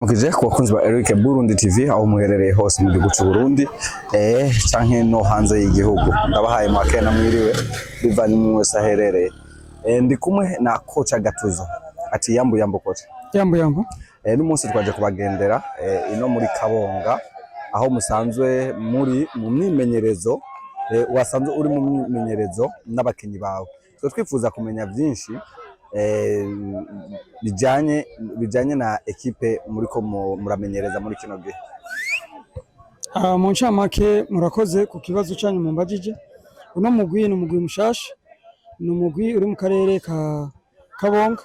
Mukije ku bakunzi ba Eric Burundi TV aho muherereye hose mu gihugu cy'u Burundi canke no hanze y'igihugu ndabahaye mwakena mwiriwe bivanye mu wese aherereye ndi kumwe na Coach Gatuzo ati yambu coach yambu n'umunsi twaje kubagendera ino muri Kabonga aho musanzwe muri mu myimenyerezo wasanzwe uri mu myimenyerezo n'abakinyi bawe twifuza kumenya byinshi bijanye na ekipe muriko muramenyereza muri kino gihe. Mu ncamake murakoze ku kibazo cyanyu mumbajije. Uno mugwi ni umugwi mushasha, ni umugwi uri mu karere ka Kabonga,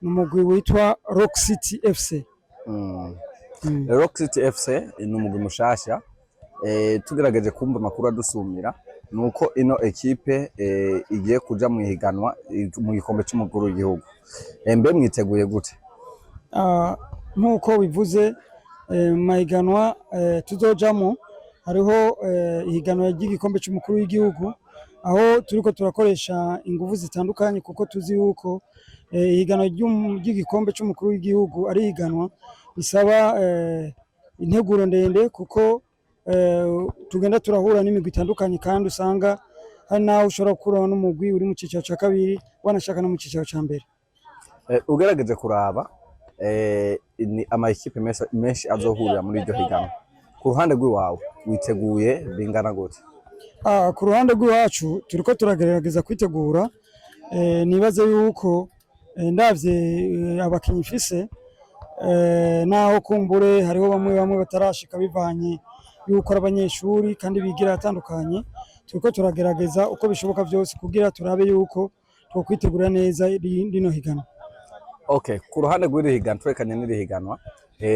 ni umugwi witwa Rock City FC. Rock City FC ni umugwi mushasha, tugerageje kumva makuru adusumira nuko ino ekipe igiye kuja mu higanwa mu gikombe cy'umukuru w'igihugu. Mbe mwiteguye gute? Nkuko bivuze mahiganwa tuzojamo hariho ihiganwa ry'igikombe cy'umukuru w'igihugu aho turiko turakoresha ingufu zitandukanye kuko tuzi yuko ihiganwa ry'igikombe cy'umukuru w'igihugu ari higanwa bisaba integuro ndende kuko tugenda turahura n'imigwi itandukanye kandi usanga hari naho ushobora gukuraho n'umugwi uri mu cicaro ca kabiri wanashaka no mu cicaro ca mbere. Ugerageje kuraba ni ama ekipe menshi azohurira muri iryo higanwa. Ku ruhande rw'iwawe witeguye bingana gute? Ku ruhande rw'iwacu turiko turagerageza kwitegura, nibaze yuko ndavye abakinyi mfise naho kumbure hariho bamwe batarashika bivanye yuko ari abanyeshuri kandi bigira atandukanye, turiko turagerageza uko bishoboka byose kugira turabe yuko twokwitegura neza rino higanwa. Okay, ku ruhande rw'iri higanwa twerekanye n'iri higanwa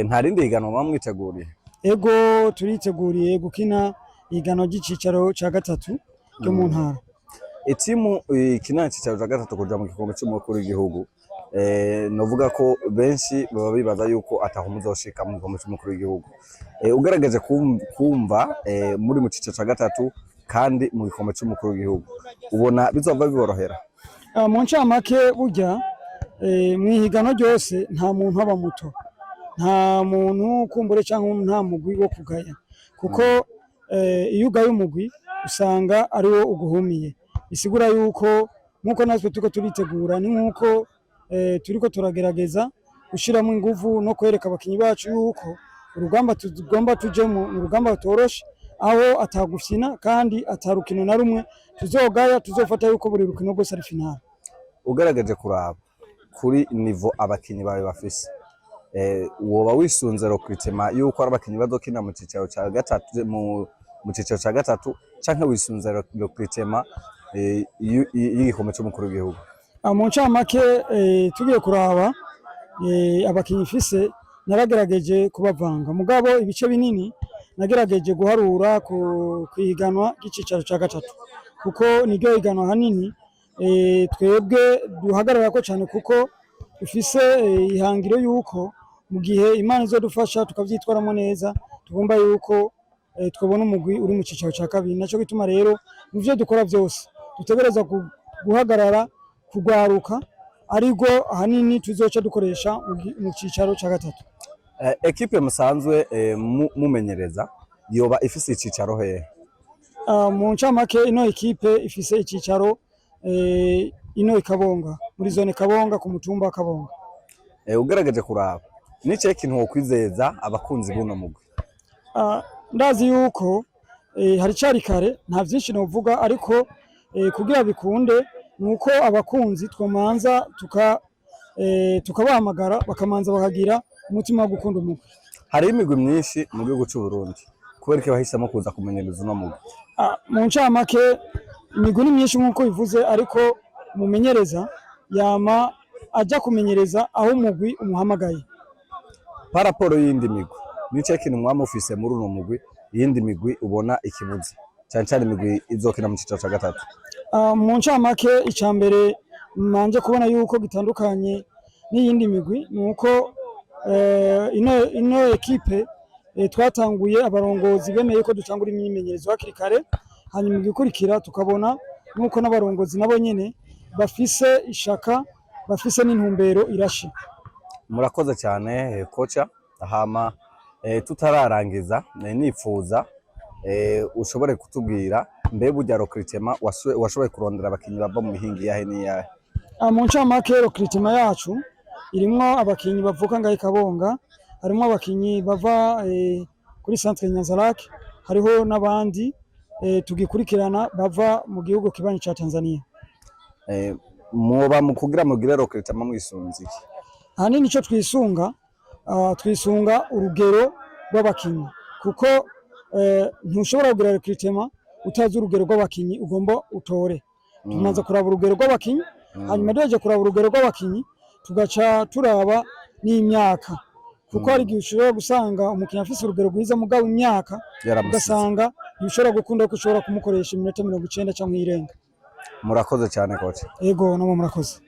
nta rindi higanwa mwamwiteguriye? Ego turiteguriye gukina higanwa ry'icicaro ca gatatu ryo mu ntara. Itimu ikina icicaro ca gatatu kuja mu gikombe cy'umukuru w'igihugu novuga ko benshi baba bibaza yuko ataho muzoshika mu gikombe cy'umukuru w'igihugu. Ugerageje kumva muri mu cicaro ca gatatu kandi mu gikombe cy'umukuru w'igihugu ubona bizova biborohera? Mu ncamake burya mwihiganwa ryose nta muntu aba muto, nta muntu kumbure cyangwa nta mugwi wo kugaya kuko iyo ugaye umugwi usanga ari wo uguhumiye, bisigura yuko nkuko natwe turiko turitegura ni nkuko turiko turagerageza gushiramo ingufu no kwereka abakinyi bacu yuko urugamba tugomba tujemo ni urugamba rutoroshe aho atagufyina kandi atarukino na rumwe tuzogaya, tuzofata yuko buri rukino rwose ari finale. Ugerageje kuraba kuri nivo abakinyi bawe bafise woba wisunze recruitment yuko ari abakinyi bazokina mu cicaro ca gatatu mu cicaro ca gatatu canke wisunze recruitment y'igikombe cy'umukuru w'igihugu? Mu ncamake tugiye kuraba abakinyi mfise naragerageje kubavanga mugabo ibice binini nagerageje guharura kwihiganwa ry'icicaro ca gatatu kuko niryo higanwa hanini twebwe duhagarara ko cyane kuko dufise ihangiro yuko mu gihe Imana izodufasha tukavyitwaramo neza tugomba yuko twabona umugwi uri mu cicaro ca kabiri. Naco gituma rero mu vyo dukora byose dutegereza guhagarara kugwaruka ariko ahanini tuzoca dukoresha mu cicaro ca gatatu. Ekipe musanzwe mumenyereza yoba ifise icicaro hehe? Mu ncamake ino ekipe ifise icicaro ino Kabonga muri zone Kabonga ku mutumba Kabonga. Ugerageje kuraba nice ikintu wo kwizeza abakunzi b'uno mugwi? Ndazi yuko hari cari kare nta vyinshi novuga ariko kugira bikunde nuko abakunzi twomanza tukabahamagara bakamanza bakagira umutima wo gukunda umugwi. Hari imigwi myinshi mu gihugu cy'u Burundi kubera ko bahisemo kuza kumenyereza uno mugwi. Mu ncamake imigwi ni myinshi nkuko bivuze ariko umumenyereza yama aja kumenyereza aho umugwi umuhamagaye. Paraporo y'indi migwi nice kintu mwamufise muri uno mugwi iyindi migwi ubona ikibuze cyane imigwi izokina mu cicaro ca gatatu? Mu ncamake icambere manje kubona yuko gitandukanye n'iyindi migwi nuko ino ekipe twatanguye abarongozi bemeye ko dutangura imyimenyerezo hakiri kare, hanyuma igikurikira tukabona nuko n'abarongozi nabo nyene bafise ishaka bafise n'intumbero irashe. Murakoze cyane kocha hama tutararangiza nifuza ushobore kutubwira mbe burya recruitment washoboye kurondera abakinyi bava mu mihingi yahe niyahe? Mu ncamake recruitment yacu irimwo abakinyi bavuka ngahe Kabonga, harimo abakinyi bava kuri centre Nyanzarake, hariho n'abandi tugikurikirana bava mu gihugu kibanyi ca Tanzania. Muba mu kugira mugire recruitment mwisunze iki? Ahanini ico twisunga urugero rw'abakinyi, kuko ntushobora kugira recruitment utazi urugero rw'abakinyi ugomba utore. Tumanza kuraba urugero rw'abakinyi, hanyuma duheje kuraba urugero rw'abakinyi tugaca turaba n'imyaka, kuko hari igihe ushobora gusanga umukinyi afise urugero rwiza mugabo imyaka ugasanga ntishobora gukunda ko ushobora kumukoresha iminota 90 canke irenga. Murakoze cyane coach. Yego namwe murakoze.